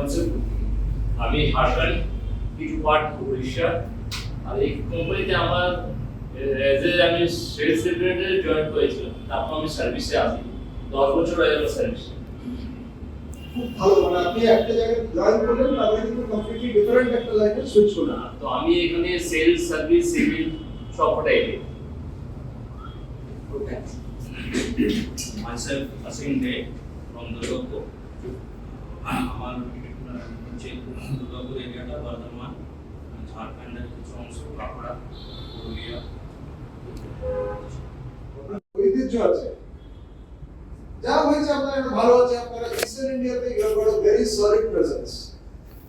জামশেদপুর। আমি হাসান, কিছু পার্ট উড়িষ্যা। আর এই কোম্পানিতে আমার আমি সেলস রিপ্রেজেন্টেটিভ জয়েন করেছিলাম, তারপর আমি সার্ভিসে আসি। 10 বছর হয়ে গেল সার্ভিসে। খুব ভালো, মানে আপনি একটা জায়গায় জয়েন করলেন, তারপরে কিন্তু কমপ্লিটলি ডিফারেন্ট একটা লাইনে সুইচ করলেন। তো আমি এখানে সেলস, সার্ভিস, সিভিল সবটাই দিই। ওকে। Myself Asim Dey from Durgapur. আমার হচ্ছে দুর্গাপুর এরিয়াটা বর্ধমান, ঝাড়খণ্ডের কিছু অংশ বাঁকুড়া, পুরুলিয়া। ঐতিহ্য আছে, যা হয়েছে আপনার একটা ভালো আছে। আপনারা ইস্টার্ন ইন্ডিয়াতে you have got a very solid presence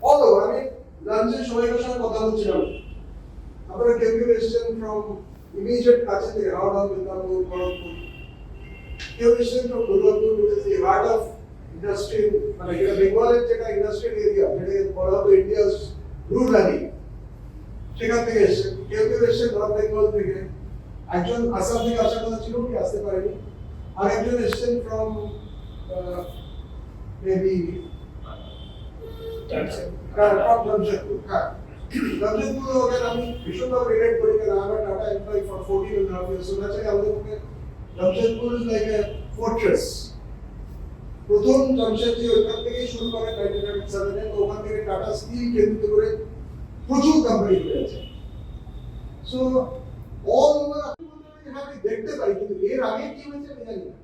all over. আমি লাঞ্চে সবাইকার সঙ্গে কথা বলছিলাম, আপনারা কেউ কেউ এসছেন ফ্রম ইমিডিয়েট কাছে থেকে, হাওড়া, মিদনাপুর, খড়গপুর। কেউ এসছেন from Durgapur, which is the heart of industry, মানে যেটা বেঙ্গলের যেটা ইন্ডাস্ট্রিয়াল এরিয়া, যেটাকে বলা হবে ইন্ডিয়াস ব্লু ভ্যালি, সেখান থেকে এসছেন। কেউ কেউ এসছেন নর্থ বেঙ্গল থেকে। একজন আসাম থেকে আসার কথা ছিল, কি আসতে পারেনি। আর একজন এসছেন ফ্রম মেবি জামশেদপুর। হ্যাঁ, জামশেদপুর ওকে আমি ভীষণভাবে রিলেট করি, কারণ আমি tata employee for 14.5 years, so that's why আমাদের পক্ষে Jamshedpur is like a fortress. প্রথম জামশেদজি ওইখান থেকেই শুরু করে 1997 এ, ওখান থেকে টাটা স্টিল কেন্দ্র করে প্রচুর কোম্পানি হয়েছে। সো অল ওভার আপনি দেখতে পাই, কিন্তু এর আগে কি হয়েছে আমি জানি না,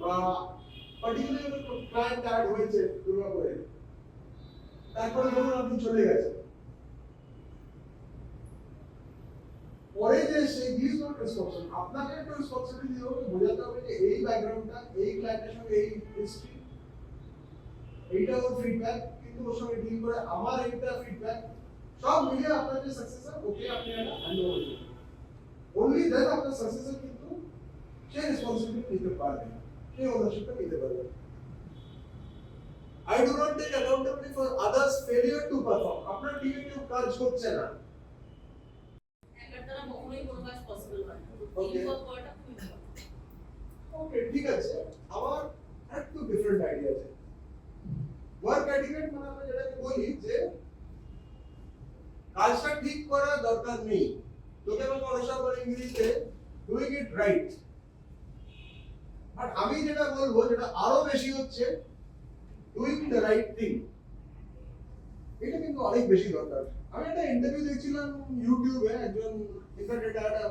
বা পার্টিকুলার ক্লায়েন্ট অ্যাড হয়েছে দুর্গাপুরে, তারপরে ধরুন আপনি চলে গেছেন, পরে যে সেই দিস নট রেসপন্সিবল, আপনাকে একটা রেসপন্সিবিলিটি হবে, বোঝাতে হবে যে এই ব্যাকগ্রাউন্ডটা, এই ক্লায়েন্টের সঙ্গে এই হিস্ট্রি, এইটা ওর ফিডব্যাক, কিন্তু ওর সঙ্গে ডিল করে আমার এইটা ফিডব্যাক, সব মিলিয়ে আপনার যে সাকসেসর, ওকে আপনি একটা হ্যান্ড ওভার করবেন। only then আপনার সাকসেসর কিন্তু সেই রেসপন্সিবিলিটি নিতে পারবে, সেই ওনারশিপটা নিতে পারবে। I do not take accountability for others' failure to perform. আপনার টিমে কেউ কাজ করছে না, একার দ্বারা কখনোই কোনো কাজ পসিবল হয় না। তো Okay. টিম ওয়ার্ক করাটা খুবই ভালো। ওকে ঠিক আছে। আমার একটু ডিফারেন্ট আইডিয়া আছে। ওয়ার্ক এটিকেট মানে আমরা যেটাকে বলি যে কাজটা ঠিক করার দরকার নেই, লোকে বলতে অনেক সময় বলে ইংরেজিতে ডুইং ইট রাইট, বাট আমি যেটা বলবো, যেটা আরো বেশি হচ্ছে ডুইং দ্য রাইট থিং। এটা কিন্তু অনেক বেশি দরকার। আমি একটা ইন্টারভিউ দেখছিলাম ইউটিউবে, একজন ইন্টারনেটে একটা,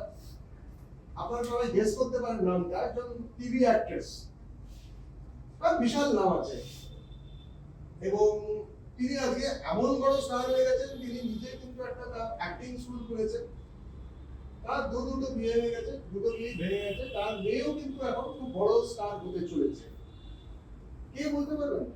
আপনারা সবাই গেস করতে পারেন নামটা, একজন টিভি অ্যাক্ট্রেস, তার বিশাল নাম আছে, এবং তিনি আজকে এমন বড় স্টার হয়ে গেছেন, তিনি নিজে কিন্তু একটা অ্যাক্টিং স্কুল খুলেছেন, তার দুটো বিয়ে হয়ে গেছে, দুটো বিয়ে ভেঙে গেছে, তার মেয়েও কিন্তু এখন খুব বড় স্টার হতে চলেছে। কে বলতে পারবেন?